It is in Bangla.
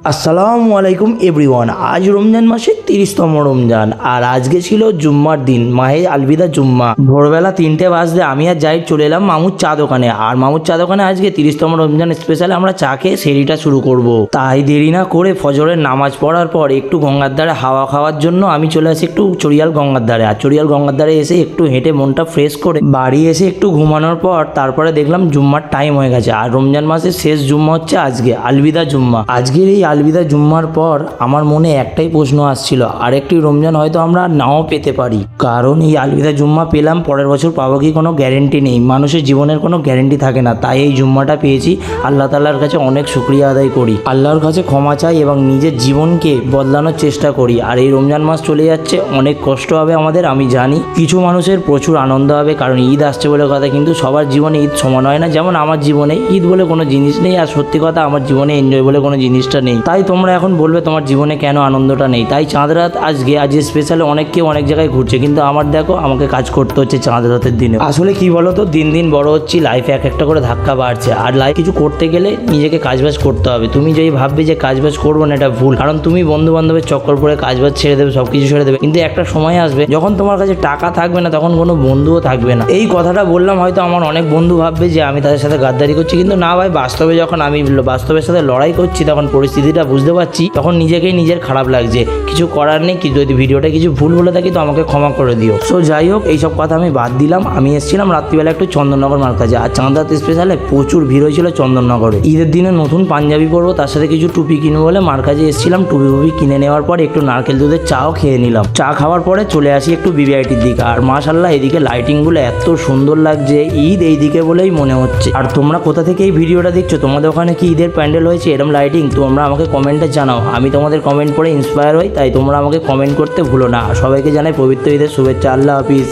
আসসালামু আলাইকুম এভরিওয়ান। আজ রমজান মাসের 30তম রমজান আর আজকে ছিল জুম্মার দিন, মাহে আলবিদা জুম্মা। ভোরবেলা 3টে বাজতে আমি আর জাহিদ চলে এলাম মামুর চা দোকানে। আর মামুর চা দোকানে আজকে 30তম রমজান স্পেশাল আমরা চা খেয়ে সেরিটা শুরু করব। তাই দেরি না করে ফজরের নামাজ পড়ার পর একটু গঙ্গার ধারে হাওয়া খাওয়ার জন্য আমি চলে আসি একটু চড়িয়াল গঙ্গার ধারে। আর চড়িয়াল গঙ্গার ধারে এসে একটু হেঁটে মনটা ফ্রেশ করে বাড়ি এসে একটু ঘুমানোর পর তারপরে দেখলাম জুম্মার টাইম হয়ে গেছে। আর রমজান মাসের শেষ জুম্মা হচ্ছে আজকে, আলবিদা জুম্মা। আজকের এই আলবিদা জুম্মার পর আমার মনে একটাই প্রশ্ন আসছিল, আরেকটি রমজান হয়তো আমরা নাও পেতে পারি। কারণ এই আলবিদা জুম্মা পেলাম, পরের বছর পাবো কি কোনো গ্যারেন্টি নেই। মানুষের জীবনের কোনো গ্যারেন্টি থাকে না। তাই এই জুম্মাটা পেয়েছি, আল্লাহ তাআলার কাছে অনেক শুকরিয়া আদায় করি, আল্লাহর কাছে ক্ষমা চাই এবং নিজের জীবনকে বদলানোর চেষ্টা করি। আর এই রমজান মাস চলে যাচ্ছে, অনেক কষ্ট হবে আমাদের, আমি জানি। কিছু মানুষের প্রচুর আনন্দ হবে কারণ ঈদ আসছে বলে কথা, কিন্তু সবার জীবনে ঈদ সমান হয় না। যেমন আমার জীবনে ঈদ বলে কোনো জিনিস নেই, আর সত্যি কথা আমার জীবনে এনজয় বলে কোনো জিনিসটা নেই। তাই তোমরা এখন বলবে তোমার জীবনে কেন আনন্দটা নেই। তাই চাঁদ রাত আজ স্পেশালে অনেক কেউ অনেক জায়গায় ঘুরছে, কিন্তু আমার দেখো আমাকে কাজ করতে হচ্ছে চাঁদ রাতের দিনে। আসলে কি বলো তো, দিন দিন বড় হচ্ছি, লাইফে এক একটা করে ধাক্কা বাড়ছে। আর লাইফ কিছু করতে গেলে নিজেকে কাজবাজ করতে হবে। তুমি যদি ভাববে যে কাজবাজ করবো না, এটা ভুল। কারণ তুমি বন্ধু বান্ধবের চক্কর করে কাজবাজ ছেড়ে দেবে, সবকিছু ছেড়ে দেবে, কিন্তু একটা সময় আসবে যখন তোমার কাছে টাকা থাকবে না, তখন কোনো বন্ধুও থাকবে না। এই কথাটা বললাম, হয়তো আমার অনেক বন্ধু ভাববে যে আমি তাদের সাথে গাদ্দারি করছি, কিন্তু না ভাই, বাস্তবে যখন আমি বাস্তবের সাথে লড়াই করছি তখন পরিস্থিতিটা বুঝতে পারছি, তখন নিজেকেই নিজের খারাপ লাগছে। কিছু করার নেই, যদি ভিডিওটা কিছু ভুল বলে থাকি তো আমাকে ক্ষমা করে দিও। সো যাই হোক, এইসব কথা আমি বাদ দিলাম। আমি এসেছিলাম রাত্রিবেলা একটু চন্দননগর মার্কেটে। আর চাঁদ রাত স্পেশালে প্রচুর ভিড় হয়েছিল চন্দননগরে। ঈদের দিনে নতুন পাঞ্জাবি পরবো, তার সাথে কিছু টুপি কিনবো বলে মার্কেটে এসেছিলাম। টুপি কিনে নেওয়ার পর একটু নারকেল দুধের চাও খেয়ে নিলাম। চা খাওয়ার পরে চলে আসি একটু বিবিআইটির দিকে। আর মাশাআল্লাহ, এদিকে লাইটিংগুলো এত সুন্দর লাগছে, ঈদ এইদিকে বলেই মনে হচ্ছে। আর তোমরা কোথা থেকে এই ভিডিওটা দেখছো, তোমাদের ওখানে কি ঈদের প্যান্ডেল হয়েছে এরকম লাইটিং, তোমরা আমাকে কমেন্টে জানাও। আমি তোমাদের কমেন্ট পড়ে ইন্সপায়ার হই, তাই তোমরা আমাকে কমেন্ট করতে ভুলো না। সবাইকে জানাই পবিত্র ঈদের শুভেচ্ছা। আল্লাহ হাফিজ।